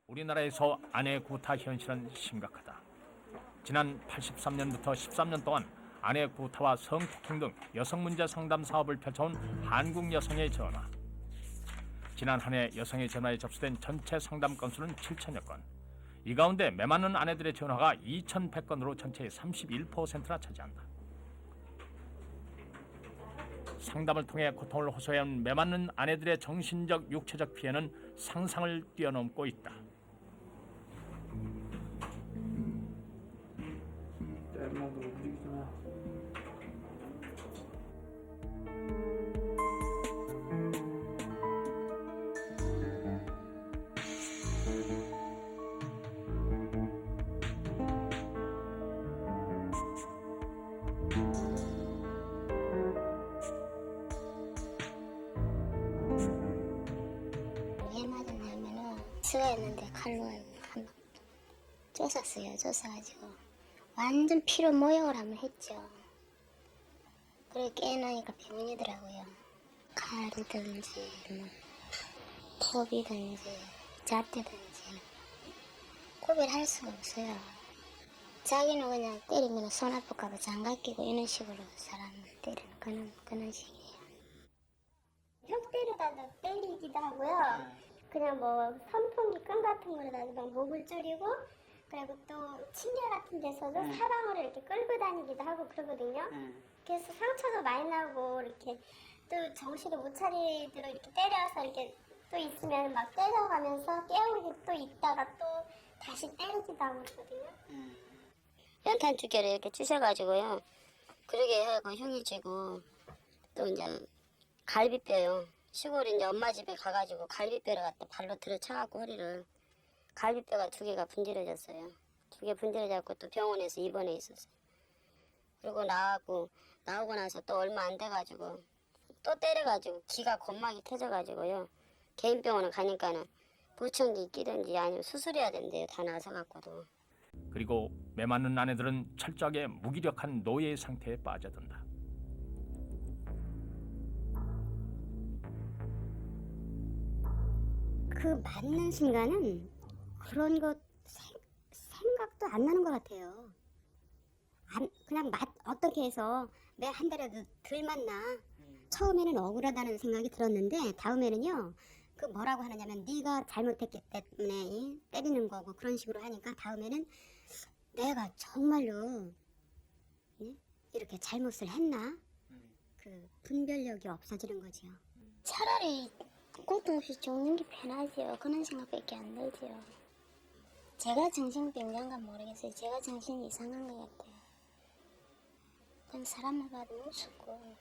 우리나라에서 아내 구타 현실은 심각하다. 지난 83년부터 13년 동안 아내 구타와 성폭행 등 여성 문제 상담 사업을 펼쳐온 한국 여성의 전화. 지난 한 해 여성의 전화에 접수된 전체 상담 건수는 7천여 건. 이 가운데 매맞는 아내들의 전화가 2,100건으로 전체의 31%나 차지한다. 상담을 통해 고통을 호소해온 매맞는 아내들의 정신적, 육체적 피해는 상상을 뛰어넘고 있다. 엄마도 움직이잖아. 왜 맞았냐면은 수거했는데 칼로 한번 쪼았어요. 쪼아가지고 완전 피로 모욕을 한번 했죠. 그래 깨나니까 병원이더라고요. 칼이든지 뭐 톱이든지 잣대든지 구별할 수가 없어요. 자기는 그냥 때리면 손 아플까봐 장갑 끼고 이런 식으로 사람을 때리는 그런 식이에요. 형 때리다가 때리기도 하고요. 그냥 뭐 선풍기 끈 같은 거로다가 막 목을 조리고, 그리고 또 침대 같은 데서도 사방으로 이렇게 끌고 다니기도 하고 그러거든요. 그래서 상처도 많이 나고, 이렇게 또 정신을 못 차리도록 이렇게 때려서 이렇게 또 있으면 막 때려가면서 깨우고 또 있다가 또 다시 때리기도 하고 그러거든요. 연탄 두 개를 이렇게 쑤셔가지고요. 그러게 해갖고 형이 쥐고, 또 이제 갈비뼈요. 시골에 이제 엄마 집에 가가지고 갈비뼈를 갖다 발로 들어차갖고 허리를, 갈비뼈가 두 개가 분질러졌어요. 두 개 분질러졌고 또 병원에서 입원해 있었어요. 그리고 나오고 나서 또 얼마 안 돼가지고 또 때려가지고 기가 건막이 터져가지고요. 개인병원에 가니까는 보청기 끼든지 아니면 수술해야 된대요. 다 나서갖고도. 그리고 매맞는 아내들은 철저하게 무기력한 노예 상태에 빠져든다. 그 맞는 순간은 그런 거 생각도 안 나는 것 같아요. 그냥 어떻게 해서 매 한 달에도 덜 맞나. 처음에는 억울하다는 생각이 들었는데 다음에는요. 그 뭐라고 하느냐면 네가 잘못했기 때문에 때리는 거고 그런 식으로 하니까 다음에는 내가 정말로 이렇게 잘못을 했나? 그 분별력이 없어지는 거죠. 차라리 고통 없이 죽는 게 편하지요. 그런 생각밖에 안 들지요. 제가 정신병자인가 모르겠어요. 제가 정신이 이상한 것 같아요. 그냥 사람을 봐도 무섭고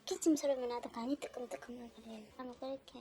기침 소리만 나도 간이 뜨끔뜨끔하고 그래요. 아마 그렇게.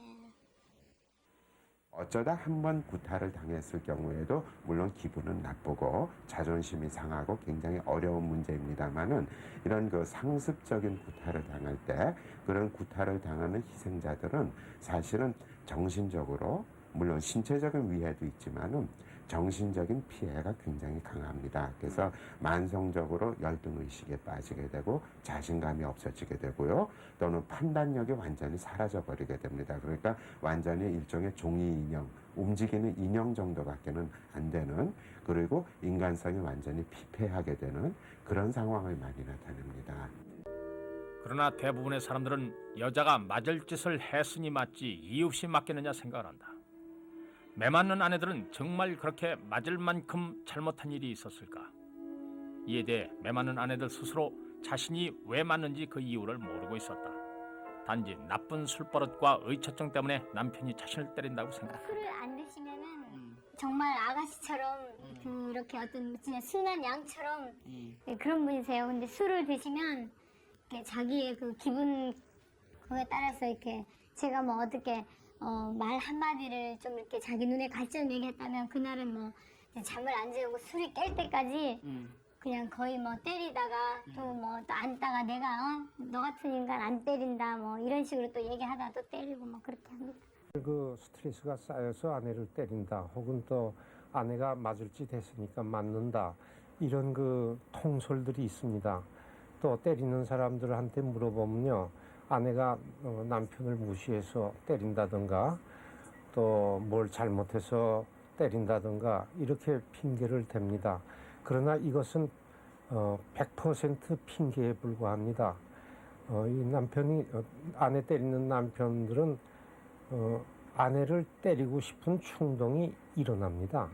어쩌다 한 번 구타를 당했을 경우에도 물론 기분은 나쁘고 자존심이 상하고 굉장히 어려운 문제입니다만은 이런 그 상습적인 구타를 당할 때 그런 구타를 당하는 희생자들은 사실은 정신적으로 물론 신체적인 위해도 있지만은 정신적인 피해가 굉장히 강합니다. 그래서 만성적으로 열등의식에 빠지게 되고 자신감이 없어지게 되고요. 또는 판단력이 완전히 사라져버리게 됩니다. 그러니까 완전히 일종의 종이 인형, 움직이는 인형 정도밖에는 안 되는, 그리고 인간성이 완전히 피폐하게 되는 그런 상황을 많이 나타냅니다. 그러나 대부분의 사람들은 여자가 맞을 짓을 했으니 맞지 이유 없이 맞겠느냐 생각을 한다. 매맞는 아내들은 정말 그렇게 맞을 만큼 잘못한 일이 있었을까? 이에 대해 매맞는 아내들 스스로 자신이 왜 맞는지 그 이유를 모르고 있었다. 단지 나쁜 술버릇과 의처증 때문에 남편이 자신을 때린다고 생각한다. 술을 안 드시면은 정말 아가씨처럼 그렇게 어떤 진짜 순한 양처럼 그런 분이세요. 근데 술을 드시면 이렇게 자기의 그 기분 그거에 따라서 이렇게 제가 뭐 어떻게 말 한마디를 좀 이렇게 자기 눈에 가시는 얘기했다면 그날은 뭐 잠을 안 재우고 술이 깰 때까지 그냥 거의 뭐 때리다가 또 뭐 또 앉다가 내가 너 같은 인간 안 때린다 뭐 이런 식으로 또 얘기하다 또 때리고 뭐 그렇게 합니다. 그 스트레스가 쌓여서 아내를 때린다 혹은 또 아내가 맞을 짓 했으니까 맞는다 이런 그 통설들이 있습니다. 또 때리는 사람들한테 물어보면요. 아내가 남편을 무시해서 때린다든가 또 뭘 잘못해서 때린다든가 이렇게 핑계를 댑니다. 그러나 이것은 100% 핑계에 불과합니다. 이 아내 때리는 남편들은 아내를 때리고 싶은 충동이 일어납니다.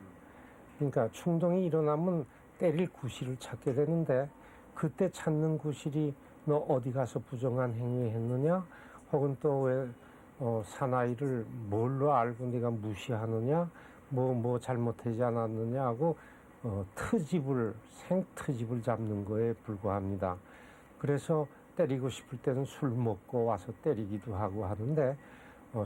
그러니까 충동이 일어나면 때릴 구실을 찾게 되는데 그때 찾는 구실이 너 어디 가서 부정한 행위 했느냐? 혹은 또 왜 사나이를 뭘로 알고 네가 무시하느냐? 뭐 잘못하지 않았느냐 하고 생트집을 잡는 거에 불과합니다. 그래서 때리고 싶을 때는 술 먹고 와서 때리기도 하고 하는데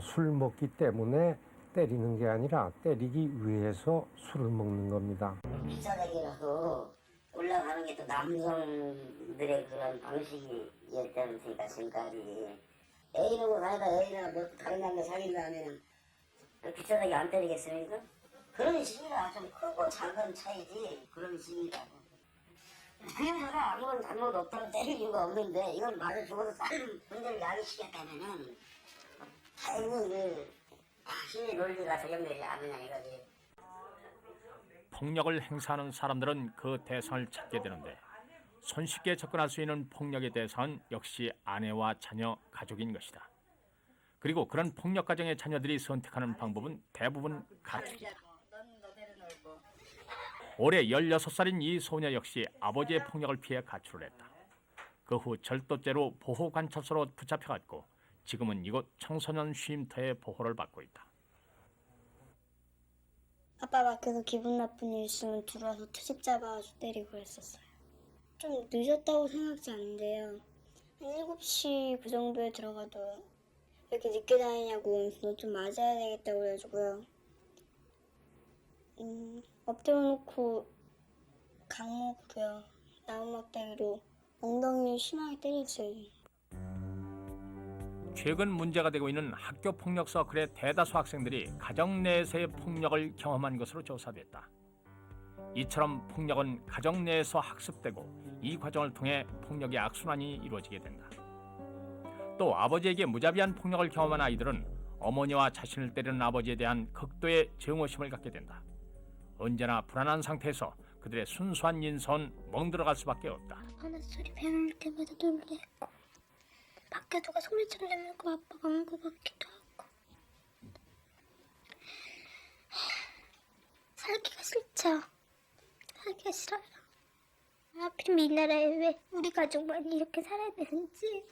술 먹기 때문에 때리는 게 아니라 때리기 위해서 술을 먹는 겁니다. 기차대기라도 올라가는 게 또 남성들의 그런 방식이었다면서니까 지금까지 애인하고 다니다 애인하고 뭐 다른 남자 사귄다 하면 기차대기 안 때리겠습니까? 그런 식이라 좀 크고 작은 차이지 그런 식이라고. 그녀가 아무런 잘못 없다고 때릴 이유가 없는데 이건 말을 죽어서 다른 분들을 야기시켰다면은 당연히 그 힘의 논리가 적용되지 않느냐 이거지. 폭력을 행사하는 사람들은 그 대상을 찾게 되는데 손쉽게 접근할 수 있는 폭력의 대상은 역시 아내와 자녀, 가족인 것이다. 그리고 그런 폭력 가정의 자녀들이 선택하는 방법은 대부분 가출이다. 올해 16살인 이 소녀 역시 아버지의 폭력을 피해 가출을 했다. 그 후 절도죄로 보호관찰소로 붙잡혀갔고 지금은 이곳 청소년 쉼터의 보호를 받고 있다. 아빠 밖에서 기분 나쁜 일 있으면 들어와서 트집 잡아가지고 때리고 그랬었어요. 좀 늦었다고 생각지 않는데요. 한 7시 그 정도에 들어가도 왜 이렇게 늦게 다니냐고 너 좀 맞아야 되겠다고 그래가지고요. 엎드려 놓고 강목으로요. 나무막대기로 엉덩이를 심하게 때렸어요. 최근 문제가 되고 있는 학교 폭력 서클의 대다수 학생들이 가정 내에서의 폭력을 경험한 것으로 조사됐다. 이처럼 폭력은 가정 내에서 학습되고 이 과정을 통해 폭력의 악순환이 이루어지게 된다. 또 아버지에게 무자비한 폭력을 경험한 아이들은 어머니와 자신을 때리는 아버지에 대한 극도의 증오심을 갖게 된다. 언제나 불안한 상태에서 그들의 순수한 인성은 멍들어갈 수밖에 없다. 하나 소리 배울 때마다 놀래고 밖에 누가 소리쳐 내밀고 아빠가 온 것 같기도 하고 살기가 싫죠. 살기가 싫어요. 하필 이 나라에 왜 우리 가족만 이렇게 살아야 되는지.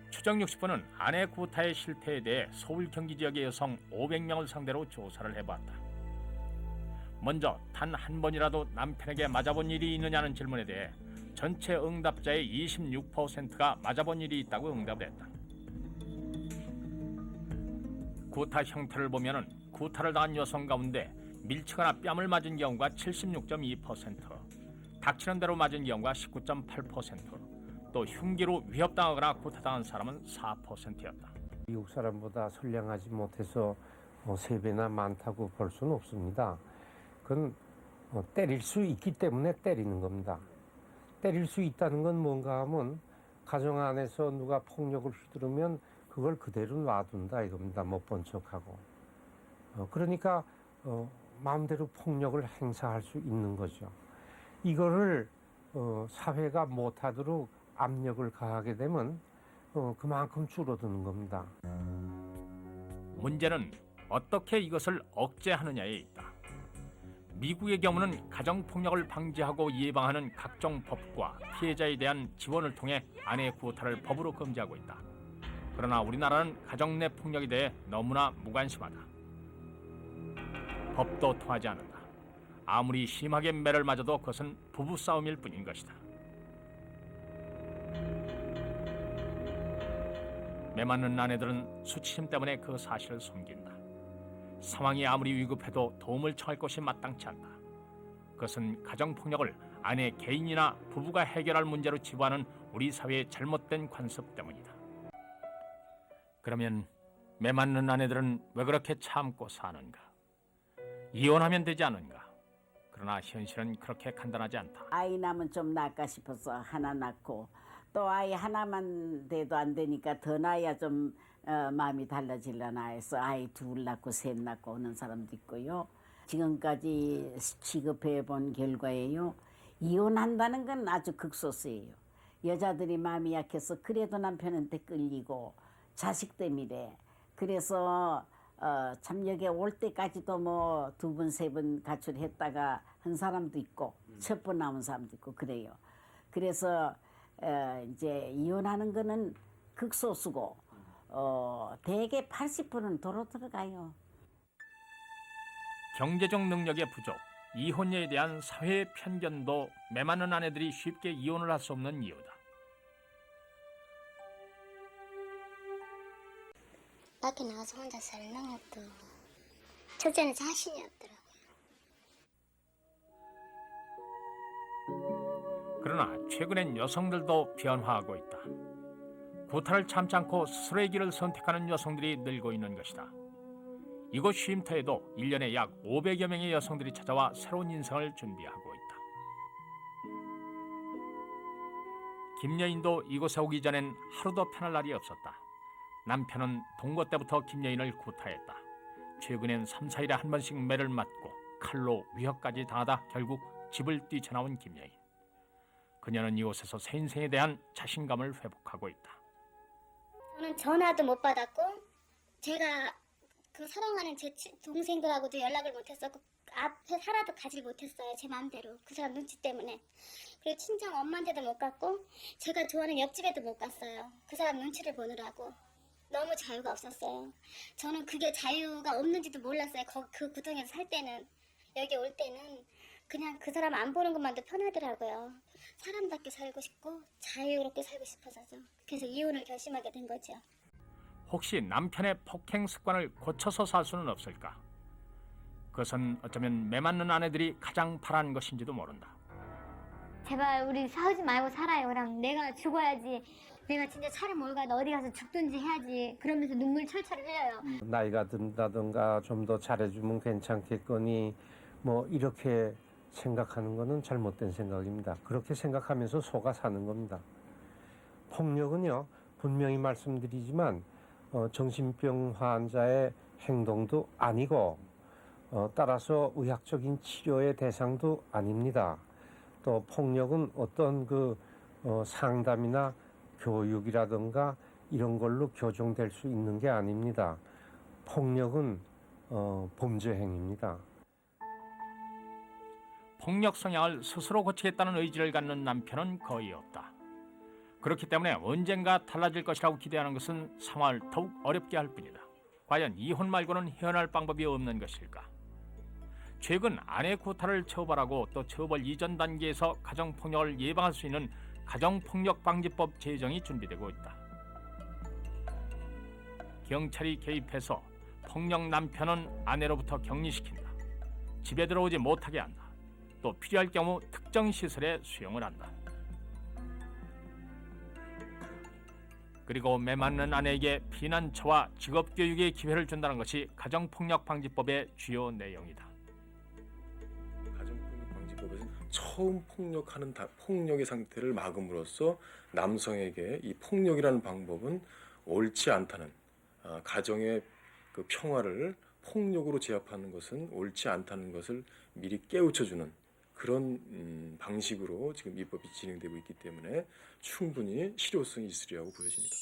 추정 60분은 아내 구타의 실태에 대해 서울 경기 지역의 여성 500명을 상대로 조사를 해봤다. 먼저 단 한 번이라도 남편에게 맞아본 일이 있느냐는 질문에 대해 전체 응답자의 26%가 맞아본 일이 있다고 응답을 했다. 구타 형태를 보면은 구타를 당한 여성 가운데 밀치거나 뺨을 맞은 경우가 76.2%, 닥치는 대로 맞은 경우가 19.8%, 또 흉기로 위협당하거나 구타당한 사람은 4%였다. 미국 사람보다 선량하지 못해서 3배나 많다고 볼 수는 없습니다. 그건 때릴 수 있기 때문에 때리는 겁니다. 때릴 수 있다는 건 뭔가 하면 가정 안에서 누가 폭력을 휘두르면 그걸 그대로 놔둔다 이겁니다. 못 본 척하고. 그러니까 마음대로 폭력을 행사할 수 있는 거죠. 이거를 사회가 못하도록 압력을 가하게 되면 그만큼 줄어드는 겁니다. 문제는 어떻게 이것을 억제하느냐에 있다. 미국의 경우는 가정폭력을 방지하고 예방하는 각종 법과 피해자에 대한 지원을 통해 아내 구타를 법으로 금지하고 있다. 그러나 우리나라는 가정 내 폭력에 대해 너무나 무관심하다. 법도 통하지 않는다. 아무리 심하게 매를 맞아도 그것은 부부싸움일 뿐인 것이다. 매 맞는 아내들은 수치심 때문에 그 사실을 숨긴다. 상황이 아무리 위급해도 도움을 청할 것이 마땅치 않다. 그것은 가정폭력을 아내 개인이나 부부가 해결할 문제로 치부하는 우리 사회의 잘못된 관습 때문이다. 그러면 매 맞는 아내들은 왜 그렇게 참고 사는가? 이혼하면 되지 않은가? 그러나 현실은 그렇게 간단하지 않다. 아이 낳으면 좀 낳을까 싶어서 하나 낳고 또 아이 하나만 돼도 안 되니까 더 낳아야 좀 마음이 달라질려나 해서 아이 둘 낳고 셋 낳고 오는 사람도 있고요. 지금까지 취급해 본 결과예요. 이혼한다는 건 아주 극소수예요. 여자들이 마음이 약해서 그래도 남편한테 끌리고 자식 때문에 그래서 참 여기 올 때까지도 뭐 2번, 3번 가출했다가 한 사람도 있고 첫 번 나온 사람도 있고 그래요. 그래서 이제 이혼하는 거는 극소수고 대개 80%는 도로 들어가요. 경제적 능력의 부족, 이혼녀에 대한 사회의 편견도 매맞는 아내들이 쉽게 이혼을 할 수 없는 이유다. 밖에 나가서 혼자 살는 것도 첫째는 자신이 없더라고요. 그러나 최근엔 여성들도 변화하고 있다. 구타를 참지 않고 스스로의 길을 선택하는 여성들이 늘고 있는 것이다. 이곳 쉼터에도 1년에 약 500여 명의 여성들이 찾아와 새로운 인생을 준비하고 있다. 김여인도 이곳에 오기 전엔 하루도 편할 날이 없었다. 남편은 동거 때부터 김여인을 구타했다. 최근엔 3, 4일에 한 번씩 매를 맞고 칼로 위협까지 당하다 결국 집을 뛰쳐나온 김여인. 그녀는 이곳에서 새 인생에 대한 자신감을 회복하고 있다. 저는 전화도 못 받았고 제가 그 사랑하는 제 동생들하고도 연락을 못했었고 앞에 살아도 가지 못했어요. 제 마음대로 그 사람 눈치 때문에. 그리고 친정 엄마한테도 못 갔고 제가 좋아하는 옆집에도 못 갔어요. 그 사람 눈치를 보느라고. 너무 자유가 없었어요. 저는 그게 자유가 없는지도 몰랐어요. 그 구덩이에서 살 때는. 여기 올 때는 그냥 그 사람 안 보는 것만도 편하더라고요. 사람답게 살고 싶고 자유롭게 살고 싶어서죠. 그래서 이혼을 결심하게 된 거죠. 혹시 남편의 폭행 습관을 고쳐서 살 수는 없을까? 그것은 어쩌면 매맞는 아내들이 가장 바라는 것인지도 모른다. 제발 우리 싸우지 말고 살아요. 그럼 내가 죽어야지. 내가 진짜 차를 몰고 가서 어디 가서 죽든지 해야지. 그러면서 눈물 철철 흘려요. 나이가 든다든가 좀 더 잘해주면 괜찮겠거니 뭐 이렇게 생각하는 거는 잘못된 생각입니다. 그렇게 생각하면서 속아 사는 겁니다. 폭력은요, 분명히 말씀드리지만 정신병 환자의 행동도 아니고 따라서 의학적인 치료의 대상도 아닙니다. 또 폭력은 어떤 상담이나 교육이라든가 이런 걸로 교정될 수 있는 게 아닙니다. 폭력은 범죄 행위입니다. 폭력 성향을 스스로 고치겠다는 의지를 갖는 남편은 거의 없다. 그렇기 때문에 언젠가 달라질 것이라고 기대하는 것은 상황을 더욱 어렵게 할 뿐이다. 과연 이혼 말고는 헤어날 방법이 없는 것일까? 최근 아내 구타를 처벌하고 또 처벌 이전 단계에서 가정폭력을 예방할 수 있는 가정폭력방지법 제정이 준비되고 있다. 경찰이 개입해서 폭력 남편은 아내로부터 격리시킨다. 집에 들어오지 못하게 한다. 또 필요할 경우 특정 시설에 수용을 한다. 그리고 매맞는 아내에게 피난처와 직업교육의 기회를 준다는 것이 가정폭력방지법의 주요 내용이다. 가정폭력방지법에서는 처음 폭력하는 폭력의 상태를 막음으로써 남성에게 이 폭력이라는 방법은 옳지 않다는 가정의 그 평화를 폭력으로 제압하는 것은 옳지 않다는 것을 미리 깨우쳐주는 그런 방식으로 지금 이 법이 진행되고 있기 때문에 충분히 실효성이 있으리라고 보여집니다.